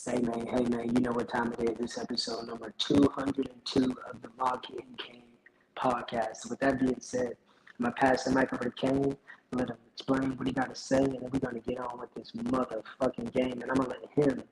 Hey man, you know what time it is. This episode number 202 of the Lock and Kane podcast. With that being said, I'm going to pass the mic over to Kane, let him explain what he got to say, and then we're going to get on with this motherfucking game, and I'm going to let him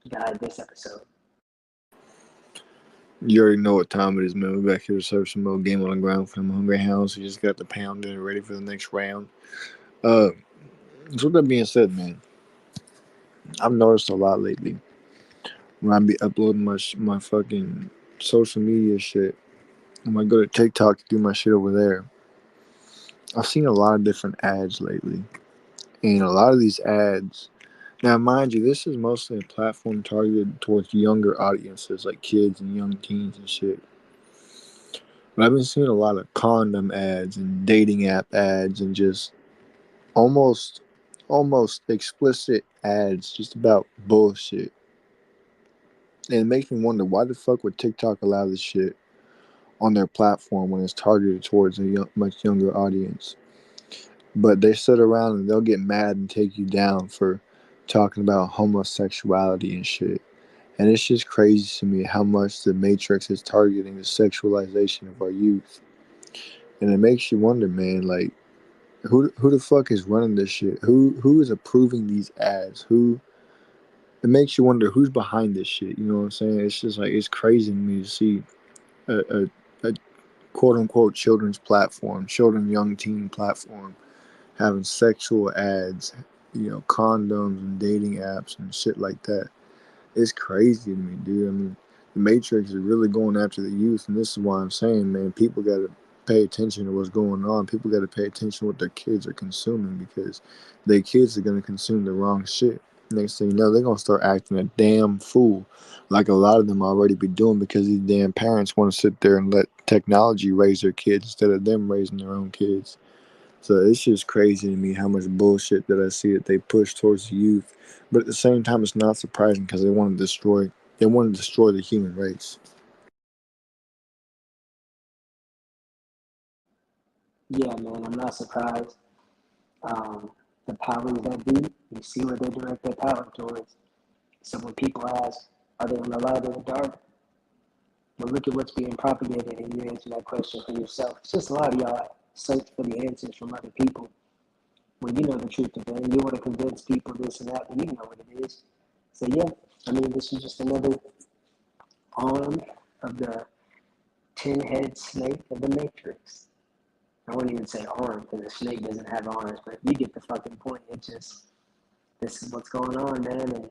guide this episode. You already know what time it is, man. We're back here to serve some more game on the ground for them hungry hounds who just got the pound in ready for the next round. So with that being said, man, I've noticed a lot lately when I be uploading my fucking social media shit. When I go to TikTok to do my shit over there, I've seen a lot of different ads lately. And a lot of these ads, now mind you, this is mostly a platform targeted towards younger audiences like kids and young teens and shit. But I've been seeing a lot of condom ads and dating app ads and just almost explicit ads just about bullshit. And it makes me wonder, why the fuck would TikTok allow this shit on their platform when it's targeted towards a much younger audience? But they sit around and they'll get mad and take you down for talking about homosexuality and shit. And it's just crazy to me how much the Matrix is targeting the sexualization of our youth. And it makes you wonder, man, like, who the fuck is running this shit? Who is approving these ads? It makes you wonder who's behind this shit. You know what I'm saying? It's just like, it's crazy to me to see a quote unquote children's platform, young teen platform, having sexual ads, condoms and dating apps and shit like that. It's crazy to me, dude. I mean, the Matrix is really going after the youth, and this is why I'm saying, man, people got to pay attention to what's going on. People got to pay attention to what their kids are consuming, because their kids are going to consume the wrong shit. Next thing you know, they're going to start acting a damn fool, like a lot of them already be doing, because these damn parents want to sit there and let technology raise their kids instead of them raising their own kids. So it's just crazy to me how much bullshit that I see that they push towards the youth. But at the same time, it's not surprising, because they want to destroy the human race. Yeah, man, I'm not surprised. The powers that be, you see where they direct their power towards. So when people ask, are they on the light or the dark? Well, look at what's being propagated, and you answer that question for yourself. It's just a lot of y'all search for the answers from other people. When you know the truth of it, and you want to convince people this and that, but you know what it is. So yeah, I mean, this is just another arm of the 10-head snake of the Matrix. I wouldn't even say arm, because the snake doesn't have arms, but you get the fucking point. It's just, this is what's going on, man. And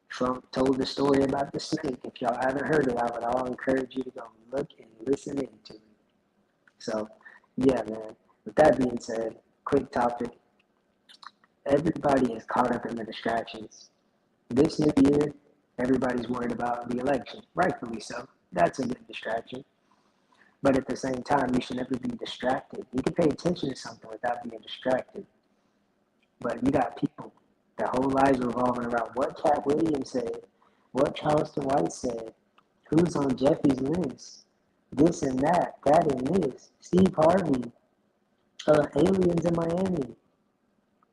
Trump told the story about the snake. If y'all haven't heard it, I would all encourage you to go look and listen into it. So, yeah, man. With that being said, quick topic. Everybody is caught up in the distractions. This new year, everybody's worried about the election. Rightfully so. That's a good distraction. But at the same time, you should never be distracted. You can pay attention to something without being distracted. But you got people, their whole lives revolving around what Cat Williams said, what Charleston White said, who's on Jeffy's list, this and that and this, Steve Harvey, aliens in Miami.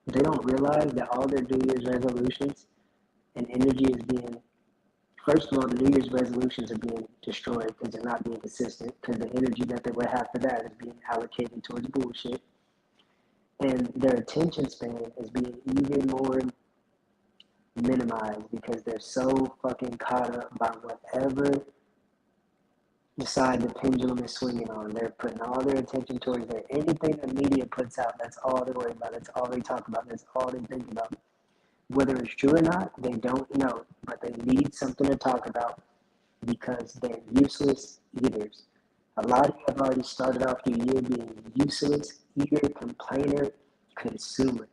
They don't realize that all their New Year's resolutions and energy is being, first of all, the New Year's resolutions are being destroyed because they're not being consistent, because the energy that they would have for that is being allocated towards bullshit. And their attention span is being even more minimized because they're so fucking caught up by whatever side the pendulum is swinging on. They're putting all their attention towards there. Anything the media puts out, that's all they're worried about. That's all they talk about. That's all they think about. Whether it's true or not, they don't know. But they need something to talk about because they're useless eaters. A lot of you have already started off your year being useless eater, complainer, consumer.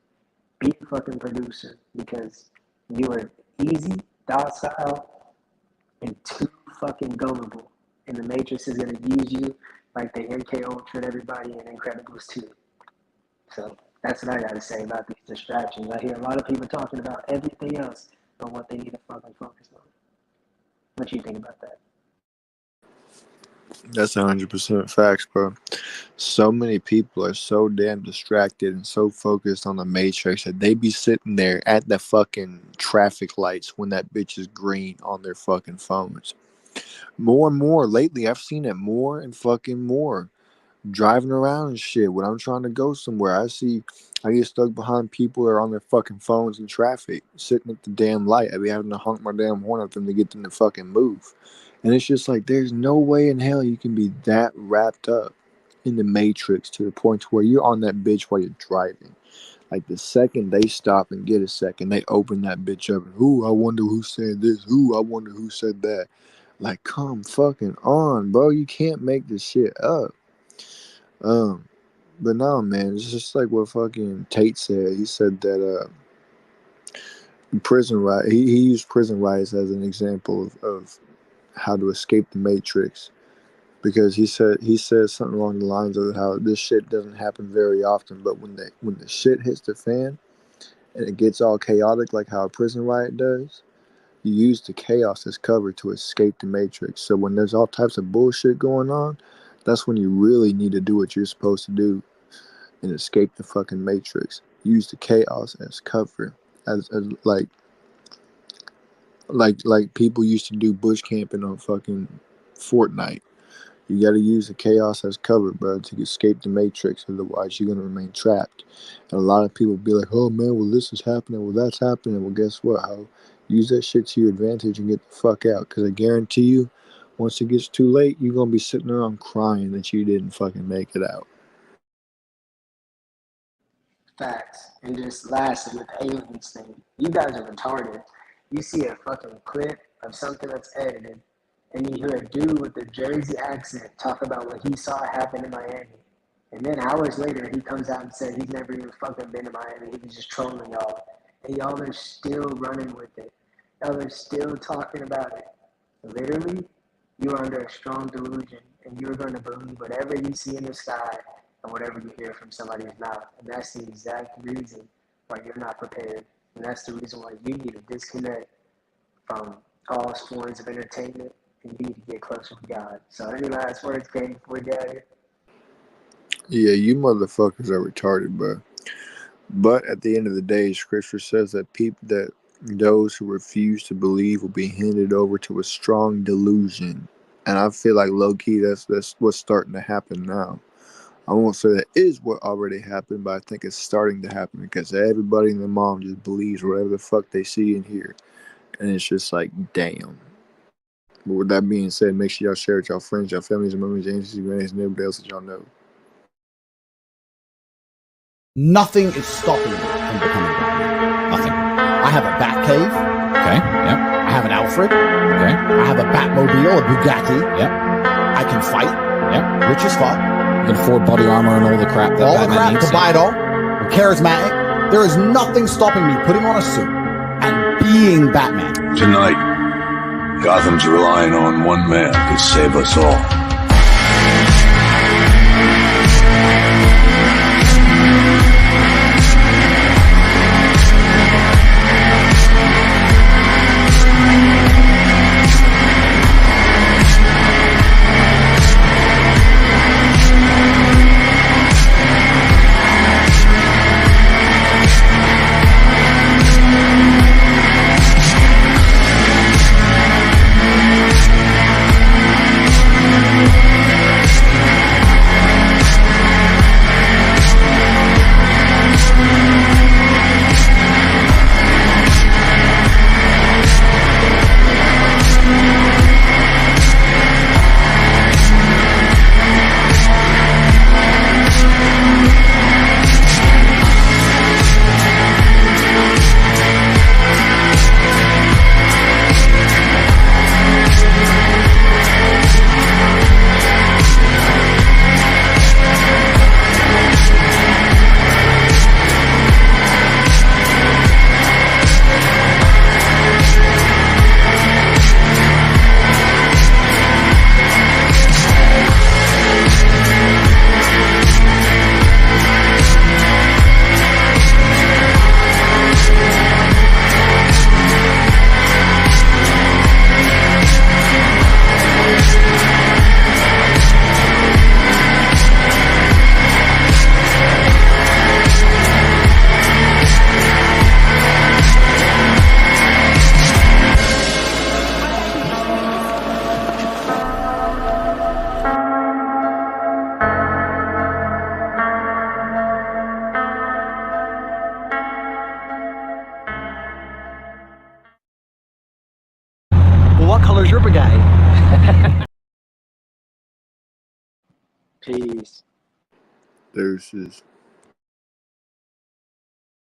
Be a fucking producer because you are easy, docile, and too fucking gullible. And the Matrix is going to use you like the MK Ultra everybody in Incredibles 2. So that's what I got to say about these distractions. I hear a lot of people talking about everything else but what they need to fucking focus on. What do you think about that? That's 100% facts, bro. So many people are so damn distracted and so focused on the Matrix that they be sitting there at the fucking traffic lights when that bitch is green on their fucking phones. More and more lately, I've seen it more and fucking more. Driving around and shit. When I'm trying to go somewhere, I get stuck behind people that are on their fucking phones in traffic, sitting at the damn light. I be having to honk my damn horn at them to get them to fucking move. And it's just like, there's no way in hell you can be that wrapped up in the Matrix to the point to where you're on that bitch while you're driving. Like the second they stop and get a second, they open that bitch up and, ooh, I wonder who said this. Ooh, I wonder who said that. Like, come fucking on, bro. You can't make this shit up. But no, man, it's just like what fucking Tate said. He said that prison riot. He used prison riots as an example of how to escape the Matrix, because he said something along the lines of how this shit doesn't happen very often, but when the shit hits the fan and it gets all chaotic like how a prison riot does, you use the chaos as cover to escape the Matrix. So when there's all types of bullshit going on, that's when you really need to do what you're supposed to do and escape the fucking Matrix. Use the chaos as cover, as like people used to do bush camping on fucking Fortnite. You got to use the chaos as cover, bro, to escape the Matrix. Otherwise, you're gonna remain trapped. And a lot of people be like, "Oh man, well this is happening, well that's happening." Well, guess what? How use that shit to your advantage and get the fuck out. Because I guarantee you, once it gets too late, you're gonna be sitting around crying that you didn't fucking make it out. Facts. And just lastly, with the aliens thing, you guys are retarded. You see a fucking clip of something that's edited, and you hear a dude with a Jersey accent talk about what he saw happen in Miami. And then hours later, he comes out and said he's never even fucking been to Miami. He was just trolling y'all. And y'all are still running with it. Y'all are still talking about it. Literally, you are under a strong delusion, and you're going to believe whatever you see in the sky and whatever you hear from somebody's mouth. And that's the exact reason why you're not prepared. And that's the reason why you need to disconnect from all forms of entertainment, and you need to get closer to God. So any last words, Kane, before we get out of here? Yeah, you motherfuckers are retarded, bro. But at the end of the day, Scripture says that those who refuse to believe will be handed over to a strong delusion. And I feel like low-key that's what's starting to happen now. I won't say that is what already happened, but I think it's starting to happen because everybody and their mom just believes whatever the fuck they see and hear. And it's just like, damn. But with that being said, make sure y'all share it with y'all friends, y'all families, and members, aunties, grannies, and everybody else that y'all know. Nothing is stopping me from becoming Batman. Nothing. I have a Batcave. Okay. Yep. I have an Alfred. Okay. I have a Batmobile, a Bugatti. Yep. I can fight. Yep. Rich as fuck. You can afford body armor and all the crap that All the Batman crap needs. to buy it all. I'm charismatic. There is nothing stopping me putting on a suit and being Batman. Tonight, Gotham's relying on one man to save us all. day. Peace. Deuces.